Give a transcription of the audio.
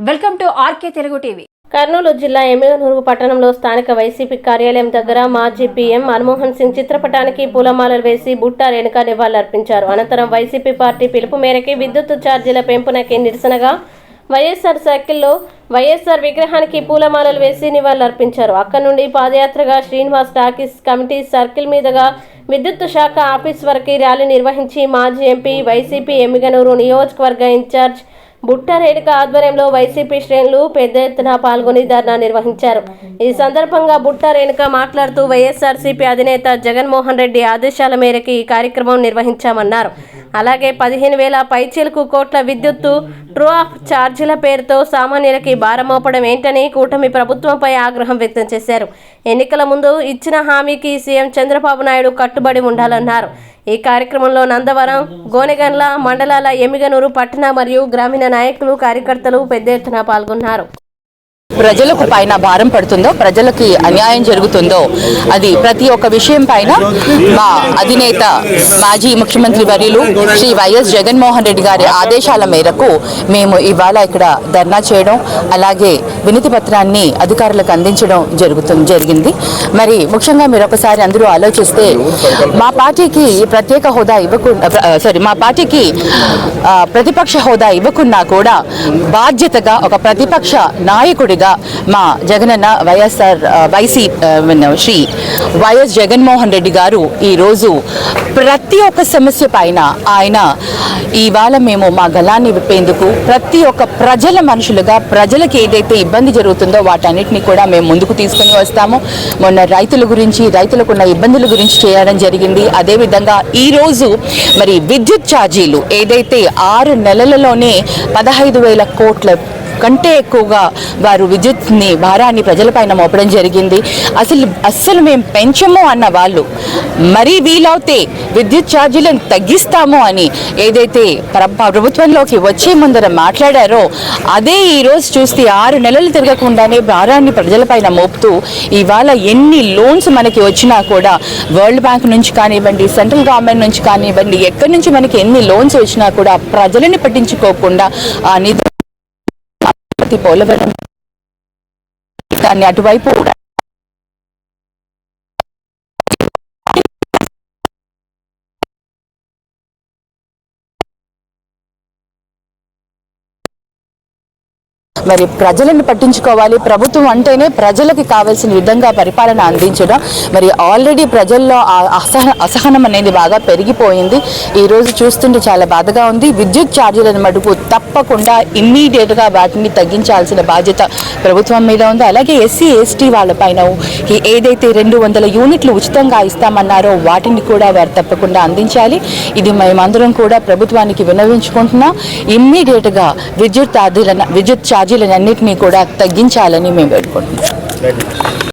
Welcome to RK Telugu TV. Kurnool జిల్లా ఎమ్మిగనూరు పట్టణంలో స్థానిక వైసీపీ కార్యాలయం దగ్గర మాజీ పీఎం మన్మోహన్ సింగ్ చిత్రపటానికి పూలమాలలు వేసి బుట్టా రేణుక నివాళులర్పించారు. అనంతరం వైసీపీ పార్టీ పిలుపు మేరకు విద్యుత్ ఛార్జీల పెంపునకి నిరసనగా వైఎస్ఆర్ సర్కిల్లో వైఎస్ఆర్ విగ్రహానికి పూలమాలలు వేసి నివాళులర్పించారు. అక్కడి నుండి పాదయాత్రగా శ్రీనివాస్ టాకీస్ కమిటీ సర్కిల్ మీదుగా విద్యుత్ శాఖ ఆఫీస్ వరకు ర్యాలీ నిర్వహించి మాజీ ఎంపీ వైసీపీ ఎమ్మిగనూరు నియోజకవర్గ ఇన్ఛార్జ్ బుట్టా రేణుక ఆధ్వర్యంలో వైసీపీ శ్రేణులు పెద్ద ఎత్తున పాల్గొని ధర్నా నిర్వహించారు. ఈ సందర్భంగా బుట్టా రేణుక మాట్లాడుతూ వైఎస్ఆర్సీపీ అధినేత జగన్మోహన్ రెడ్డి ఆదేశాల మేరకు ఈ కార్యక్రమం నిర్వహించామన్నారు. అలాగే 15,000 పైచీలకు కోట్ల విద్యుత్తు ట్రూ ఆఫ్ ఛార్జీల పేరుతో సామాన్యులకి భారం మోపడం ఏంటని కూటమి ప్రభుత్వంపై ఆగ్రహం వ్యక్తం చేశారు. ఎన్నికల ముందు ఇచ్చిన హామీకి సీఎం చంద్రబాబు నాయుడు కట్టుబడి ఉండాలన్నారు. ఈ కార్యక్రమంలో నందవరం, గోనెగండ్ల మండలాల ఎమ్మిగనూరు పట్టణ మరియు గ్రామీణ నాయకులు, కార్యకర్తలు పెద్ద ఎత్తున పాల్గొన్నారు. ప్రజలకు పైన భారం పడుతుందో, ప్రజలకి అన్యాయం జరుగుతుందో అది ప్రతి ఒక్క విషయం పైన మా అధినేత మాజీ ముఖ్యమంత్రి వర్యులు శ్రీ వైఎస్ జగన్మోహన్ రెడ్డి గారి ఆదేశాల మేరకు మేము ఇవాళ ఇక్కడ ధర్నా చేయడం, అలాగే వినతి పత్రాన్ని అధికారులకు అందించడం జరిగింది. మరి ముఖ్యంగా మీరు ఒకసారి అందరూ ఆలోచిస్తే మా పార్టీకి ప్రత్యేక హోదా మా పార్టీకి ప్రతిపక్ష హోదా ఇవ్వకున్నా కూడా బాధ్యతగా ఒక ప్రతిపక్ష నాయకుడిగా మా జగనన్న శ్రీ వైఎస్ జగన్మోహన్ రెడ్డి గారు ఈరోజు ప్రతి ఒక్క సమస్య పైన ఆయన ఇవాళ మేము మా గలాన్ని విప్పేందుకు ప్రతి ఒక్క ప్రజల మనుషులుగా ప్రజలకు ఏదైతే ఇబ్బంది జరుగుతుందో వాటన్నిటిని కూడా మేము ముందుకు తీసుకుని వస్తాము. మొన్న రైతులకున్న ఇబ్బందుల గురించి చేయడం జరిగింది. అదేవిధంగా ఈరోజు మరి విద్యుత్ ఛార్జీలు ఏదైతే 6 నెలలలోనే 15,000 కోట్ల కంటే ఎక్కువగా వారు విద్యుత్ని భారాన్ని ప్రజలపైన మోపడం జరిగింది. అస్సలు మేము పెంచము అన్న వాళ్ళు మరీ వీలవుతే విద్యుత్ ఛార్జీలను తగ్గిస్తాము అని ఏదైతే ప్రభుత్వంలోకి వచ్చే ముందర మాట్లాడారో అదే ఈరోజు చూస్తే 6 నెలలు తిరగకుండానే భారాన్ని ప్రజలపైన మోపుతూ ఇవాళ ఎన్ని లోన్స్ మనకి వచ్చినా కూడా వరల్డ్ బ్యాంక్ నుంచి కానివ్వండి, సెంట్రల్ గవర్నమెంట్ నుంచి కానివ్వండి, ఎక్కడి నుంచి మనకి ఎన్ని లోన్స్ వచ్చినా కూడా ప్రజలని పట్టించుకోకుండా ఆ నిధి పోలవరం దాన్ని అటువైపు మరి ప్రజలను పట్టించుకోవాలి. ప్రభుత్వం అంటేనే ప్రజలకి కావాల్సిన విధంగా పరిపాలన అందించడం. మరి ఆల్రెడీ ప్రజల్లో అసహనం అనేది బాగా పెరిగిపోయింది. ఈరోజు చూస్తుంటే చాలా బాధగా ఉంది. విద్యుత్ ఛార్జీలను మటుకు తప్పకుండా ఇమ్మీడియట్గా వాటిని తగ్గించాల్సిన బాధ్యత ప్రభుత్వం మీద ఉంది. అలాగే ఎస్సీ ఎస్టీ వాళ్ళపైన ఏదైతే 200 యూనిట్లు ఉచితంగా ఇస్తామన్నారో వాటిని కూడా వారు తప్పకుండా అందించాలి. ఇది మేమందరం కూడా ప్రభుత్వానికి విన్నవించుకుంటున్నాం. ఇమ్మీడియట్గా విద్యుత్ ఛార్జీలన్నింటినీ కూడా తగ్గించాలని మేము వేడుకుంటున్నాం.